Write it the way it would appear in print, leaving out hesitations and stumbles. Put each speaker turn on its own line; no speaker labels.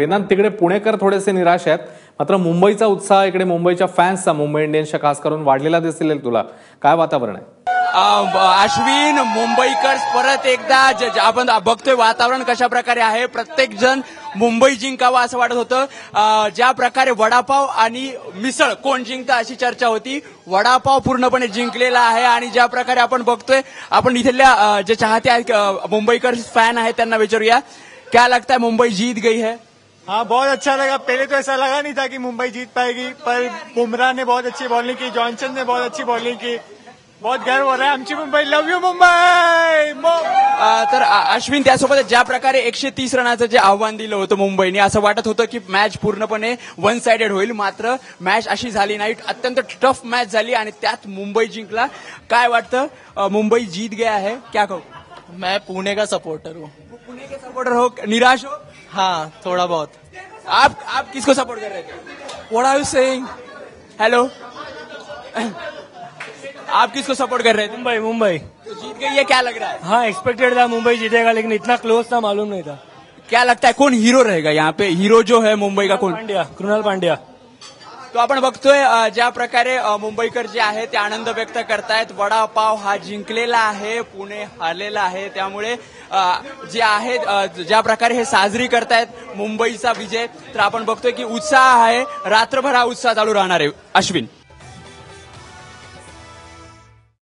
वेदांत, तिकडे पुणेकर थोडेसे निराश आहेत, मात्र मुंबईचा उत्साह इकडे मुंबईच्या फॅन्सचा मुंबई इंडियन्सच्या खास करून वाढलेला दिसेल. तुला काय वातावरण आहे?
अश्विन, मुंबईकर परत एकदा आपण बघतोय वातावरण कशा प्रकारे आहे. प्रत्येक जण मुंबई जिंकावा असं वाटत होतं. ज्या प्रकारे वडापाव आणि मिसळ कोण जिंकतं अशी चर्चा होती, वडापाव पूर्णपणे जिंकलेला आहे. आणि ज्या प्रकारे आपण बघतोय, आपण इथल्या जे चाहते आहेत मुंबईकर फॅन आहेत त्यांना विचारूया, क्या लगता है मुंबई जीत गई है?
हाँ, बहुत अच्छा लगा. पहले तो ऐसा लगा नहीं था कि मुंबई जीत पाएगी, पर बुमराह ने बहुत अच्छी बॉलिंग की, जॉनसन ने बहुत अच्छी बॉलिंग की. बहुत गर्व हो रहा है. आमची मुंबई, लव यू मुंबई.
तर अश्विन, त्यासोबत ज्या प्रकारे 130 रनाचं जे आव्हान दिलं होतं मुंबईने, असं वाटत होतं की मॅच पूर्णपणे वन साइडेड होईल, मात्र मॅच अशी झाली नाही. अत्यंत टफ मॅच झाली आणि त्यात मुंबई जिंकला. काय वाटतं, मुंबई जीत गया है, क्या कहो?
मैं पुणे का सपोर्टर हूँ.
पुणे के सपोर्टर हो, निराश हो?
हाँ, थोड़ा बहुत.
आप किसको सपोर्ट कर रहे थे?
What are you saying?
Hello, आप किसको सपोर्ट कर रहे थे?
मुंबई
तो जीत गई है, क्या लग रहा है?
हाँ, एक्सपेक्टेड था मुंबई जीतेगा, लेकिन इतना क्लोज था मालूम नहीं था.
क्या लगता है कौन हीरो रहेगा यहाँ पे? हीरो जो है मुंबई का कोण?
पांड्या, कृणाल पांड्या.
तो आपण बघतोय ज्या प्रकारे मुंबईकर जे आहे ते आनंद व्यक्त करतायत. वडापाव हा जिंकलेला आहे, पुणे हारलेला आहे. त्यामुळे जे आहे ज्या प्रकारे हे साजरी करतायत मुंबईचा विजय, तर आपण बघतोय की उत्साह आहे. रात्रभर हा उत्साह चालू राहणार आहे. अश्विन.